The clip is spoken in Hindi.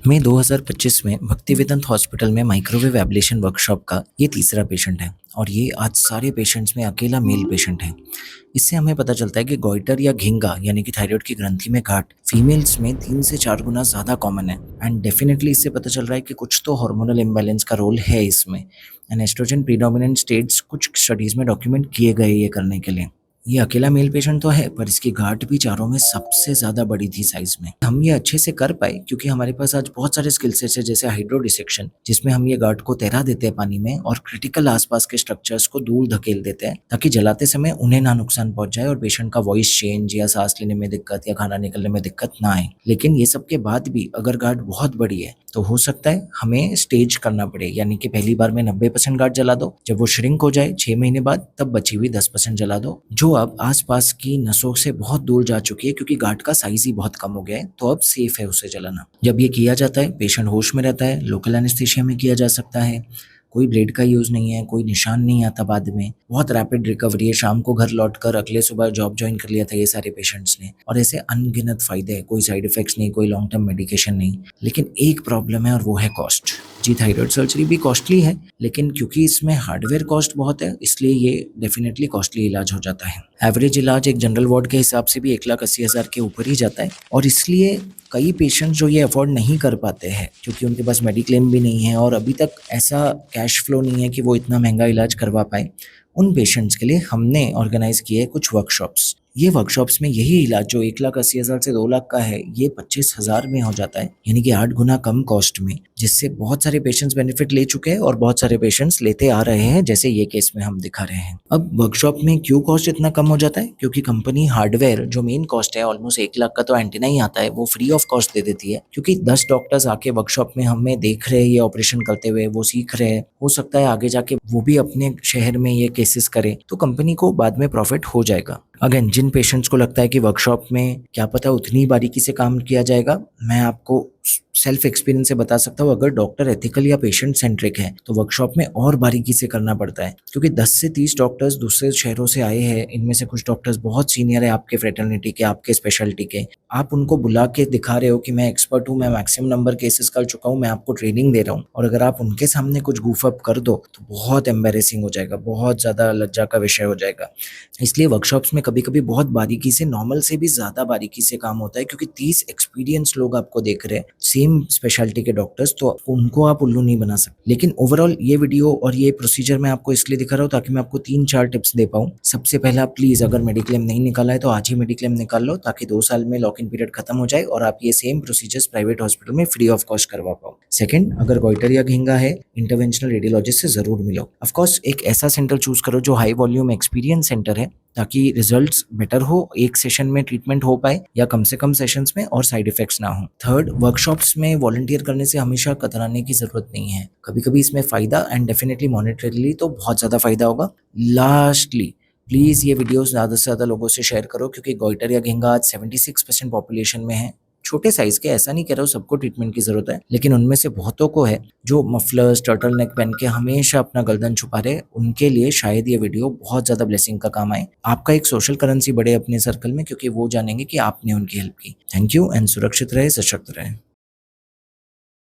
मई 2025 में भक्तिवेदांत हॉस्पिटल में माइक्रोवेव एब्लेशन वर्कशॉप का ये तीसरा पेशेंट है और ये आज सारे पेशेंट्स में अकेला मेल पेशेंट है। इससे हमें पता चलता है कि गोइटर या घिंगा यानी कि थायराइड की ग्रंथि में गांठ फीमेल्स में 3 से 4 गुना ज़्यादा कॉमन है। एंड डेफिनेटली इससे पता चल रहा है कि कुछ तो हार्मोनल इम्बैलेंस का रोल है इसमें। एंड एस्ट्रोजन प्रीडोमिनेंट स्टेट्स कुछ स्टडीज़ में डॉक्यूमेंट किए गए ये करने के लिए। ये अकेला मेल पेशेंट तो है पर इसकी गांठ भी चारों में सबसे ज्यादा बड़ी थी साइज में। हम ये अच्छे से कर पाए क्योंकि हमारे पास आज बहुत सारे स्किल सेट्स है, जैसे हाइड्रो डिसेक्शन जिसमें हम ये गांठ को तैरा देते हैं पानी में और क्रिटिकल आसपास के स्ट्रक्चर्स को दूर धकेल देते हैं ताकि जलाते समय उन्हें ना नुकसान पहुंच जाए और पेशेंट का वॉइस चेंज या सांस लेने में दिक्कत या खाना निकलने में दिक्कत ना आए। लेकिन ये सब के बाद भी अगर गांठ बहुत बड़ी है तो हो सकता है हमें स्टेज करना पड़े, यानी कि पहली बार में 90% गांठ जला दो, जब वो श्रिंक हो जाए 6 महीने बाद तब बची हुई 10% जला दो, जो अब आसपास की नसों से बहुत दूर जा चुकी है क्योंकि गांठ का साइज ही बहुत कम हो गया है, तो अब सेफ है उसे जलाना। जब ये किया जाता है पेशेंट होश में रहता है, लोकल एनेस्थीसिया में किया जा सकता है, कोई ब्लेड का यूज़ नहीं है, कोई निशान नहीं आता बाद में, बहुत रैपिड रिकवरी है। शाम को घर लौटकर अगले सुबह जॉब ज्वाइन कर लिया था ये सारे पेशेंट्स ने, और ऐसे अनगिनत फायदे हैं। कोई साइड इफेक्ट्स नहीं, कोई लॉन्ग टर्म मेडिकेशन नहीं। लेकिन एक प्रॉब्लम है और वो है कॉस्ट। जी, थायराइड सर्जरी भी कॉस्टली है, लेकिन क्योंकि इसमें हार्डवेयर कॉस्ट बहुत है इसलिए ये डेफिनेटली कॉस्टली इलाज हो जाता है। एवरेज इलाज एक जनरल वार्ड के हिसाब से भी 1,80,000 के ऊपर ही जाता है, और इसलिए कई पेशेंट्स जो ये अफोर्ड नहीं कर पाते हैं क्योंकि उनके पास मेडिक्लेम भी नहीं है और अभी तक ऐसा कैश फ्लो नहीं है कि वो इतना महंगा इलाज करवा पाए, उन पेशेंट्स के लिए हमने ऑर्गेनाइज किए कुछ वर्कशॉप्स। ये वर्कशॉप्स में यही इलाज जो 1,80,000 से 2 लाख का है ये 25,000 में हो जाता है, यानी कि 8 गुना कम कॉस्ट में, जिससे बहुत सारे पेशेंट्स बेनिफिट ले चुके हैं और बहुत सारे पेशेंट्स लेते आ रहे हैं, जैसे ये केस में हम दिखा रहे हैं। अब वर्कशॉप में क्यों कॉस्ट इतना कम हो जाता है? क्योंकि कंपनी हार्डवेयर जो मेन कॉस्ट है ऑलमोस्ट 1 लाख का तो एंटीना ही आता है, वो फ्री ऑफ कॉस्ट दे देती है, क्योंकि 10 डॉक्टर्स आके वर्कशॉप में हमें देख रहे हैं ये ऑपरेशन करते हुए, वो सीख रहे हैं। हो सकता है आगे जाके वो भी अपने शहर में ये केसेस करें तो कंपनी को बाद में प्रॉफिट हो जाएगा। अगेन, जिन पेशेंट्स को लगता है कि वर्कशॉप में क्या पता उतनी बारीकी से काम किया जाएगा, मैं आपको सेल्फ एक्सपीरियंस से बता सकता हूँ, अगर डॉक्टर एथिकल या पेशेंट सेंट्रिक है तो वर्कशॉप में और बारीकी से करना पड़ता है, क्योंकि 10 से 30 डॉक्टर्स दूसरे शहरों से आए हैं। इनमें से कुछ डॉक्टर्स बहुत सीनियर है आपके फ्रेटर्निटी के, आपके स्पेशलिटी के। आप उनको बुला के दिखा रहे हो कि मैं एक्सपर्ट हूँ, मैं मैक्सिमम नंबर केसेस कर चुका हूँ, मैं आपको ट्रेनिंग दे रहा हूँ, और अगर आप उनके सामने कुछ गूफ अप कर दो तो बहुत एम्बेरेसिंग हो जाएगा, बहुत ज़्यादा लज्जा का विषय हो जाएगा। इसलिए वर्कशॉप्स में कभी कभी बहुत बारीकी से, नॉर्मल से भी ज़्यादा बारीकी से काम होता है, क्योंकि 30 एक्सपीरियंस लोग आपको देख रहे हैं, सेम स्पेशलिटी के डॉक्टर्स, तो उनको आप उल्लू नहीं बना सकते। लेकिन ओवरऑल ये वीडियो और ये प्रोसीजर मैं आपको इसलिए दिखा रहा हूँ ताकि मैं आपको 3-4 टिप्स दे पाऊँ। सबसे पहला, प्लीज़ अगर मेडिक्लेम नहीं निकाला है तो आज ही मेडिक्लेम निकाल लो, ताकि 2 साल में लॉक इन पीरियड खत्म हो जाए और आप ये सेम प्रोसीजर्स प्राइवेट हॉस्पिटल में फ्री ऑफ कॉस्ट करवा पाओ। सेकंड, अगर गोइटर या घिंगा है, इंटरवेंशनल रेडियोलॉजिस्ट से जरूर मिलो। ऑफकोर्स एक ऐसा सेंटर चूज करो जो हाई वॉल्यूम एक्सपीरियंस सेंटर है, ताकि रिजल्ट्स बेटर हो, एक सेशन में ट्रीटमेंट हो पाए या कम से कम सेशंस में, और साइड इफेक्ट्स ना हो। थर्ड, वर्कशॉप्स में वॉलंटियर करने से हमेशा कतराने की जरूरत नहीं है, कभी कभी इसमें फायदा एंड डेफिनेटली मॉनेटरीली तो बहुत ज्यादा फायदा होगा। लास्टली, प्लीज ये वीडियो ज्यादा से ज्यादा लोगों से शेयर करो, क्योंकि गोइटर या घिंगा आज 76% पॉपुलेशन में है। छोटे साइज के, ऐसा नहीं कह रहा हूँ सबको ट्रीटमेंट की जरूरत है, लेकिन उनमें से बहुतों को है जो मफलर्स, टर्टल नेक पहन के हमेशा अपना गर्दन छुपा रहे। उनके लिए शायद ये वीडियो बहुत ज्यादा ब्लेसिंग का काम आए, आपका एक सोशल करेंसी बढ़े अपने सर्कल में, क्योंकि वो जानेंगे कि आपने उनकी हेल्प की। थैंक यू एंड सुरक्षित रहे, सशक्त रहे।